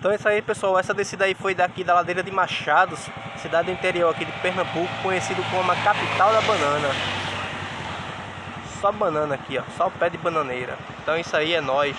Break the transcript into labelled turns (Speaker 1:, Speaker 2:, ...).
Speaker 1: Então é isso aí, pessoal, essa descida aí foi daqui da ladeira de Machados, cidade do interior aqui de Pernambuco, conhecido como a capital da banana. Só banana aqui, ó, só o pé de bananeira. Então isso aí é nóis.